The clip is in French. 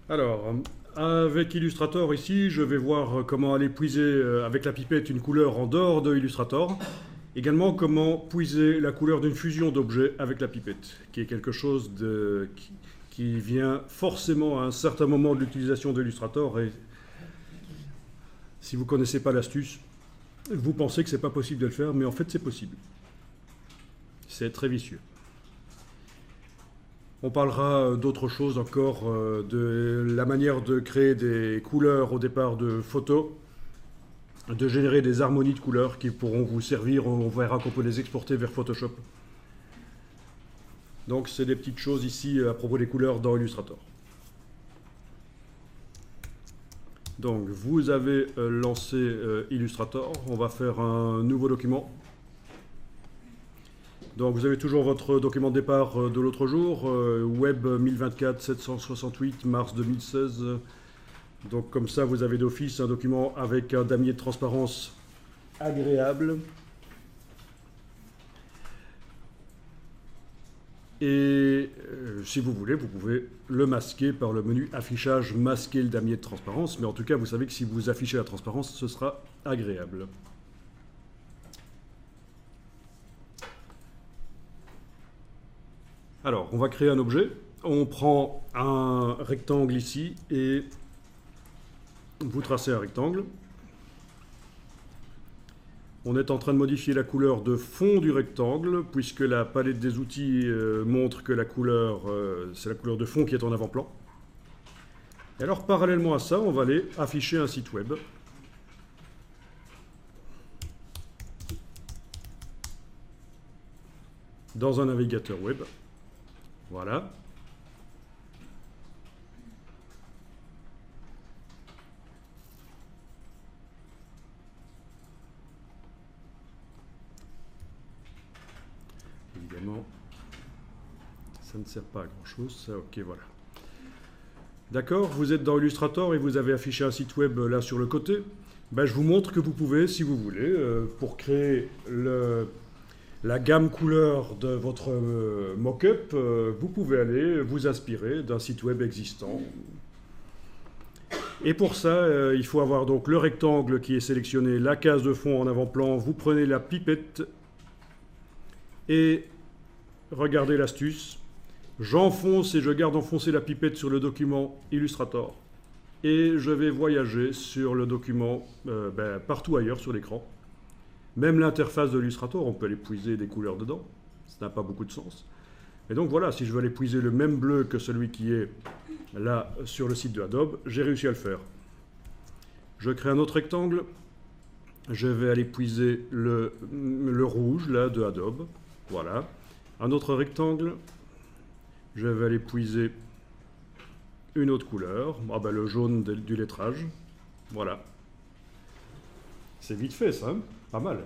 Alors, avec Illustrator ici, je vais voir comment aller puiser avec la pipette une couleur en dehors de Illustrator. Également, comment puiser la couleur d'une fusion d'objets avec la pipette, qui est quelque chose qui vient forcément à un certain moment de l'utilisation de Illustrator. Et si vous ne connaissez pas l'astuce, vous pensez que ce n'est pas possible de le faire, mais en fait c'est possible. C'est très vicieux. On parlera d'autres choses encore, de la manière de créer des couleurs au départ de photos, de générer des harmonies de couleurs qui pourront vous servir, on verra qu'on peut les exporter vers Photoshop. Donc c'est des petites choses ici à propos des couleurs dans Illustrator. Donc vous avez lancé Illustrator, on va faire un nouveau document. Donc vous avez toujours votre document de départ de l'autre jour, Web 1024-768, mars 2016. Donc comme ça, vous avez d'office un document avec un damier de transparence agréable. Et si vous voulez, vous pouvez le masquer par le menu affichage, masquer le damier de transparence. Mais en tout cas, vous savez que si vous affichez la transparence, ce sera agréable. Alors, on va créer un objet. On prend un rectangle ici et vous tracez un rectangle. On est en train de modifier la couleur de fond du rectangle, puisque la palette des outils montre que la couleur, c'est la couleur de fond qui est en avant-plan. Et alors, parallèlement à ça, on va aller afficher un site web. Dans un navigateur web. Voilà. Évidemment, ça ne sert pas à grand chose, ça, ok, voilà. D'accord, vous êtes dans Illustrator et vous avez affiché un site web là sur le côté. Ben, je vous montre que vous pouvez, si vous voulez, pour créer la gamme couleur de votre mock-up, vous pouvez aller vous inspirer d'un site web existant. Et pour ça, il faut avoir donc le rectangle qui est sélectionné, la case de fond en avant-plan, vous prenez la pipette et regardez l'astuce. J'enfonce et je garde enfoncer la pipette sur le document Illustrator et je vais voyager sur le document partout ailleurs sur l'écran. Même l'interface de Illustrator, on peut aller puiser des couleurs dedans. Ça n'a pas beaucoup de sens. Et donc voilà, si je veux aller puiser le même bleu que celui qui est là sur le site de Adobe, j'ai réussi à le faire. Je crée un autre rectangle. Je vais aller puiser le rouge là de Adobe. Voilà. Un autre rectangle. Je vais aller puiser une autre couleur. Ah ben, le jaune du lettrage. Voilà. C'est vite fait ça, hein? Pas mal.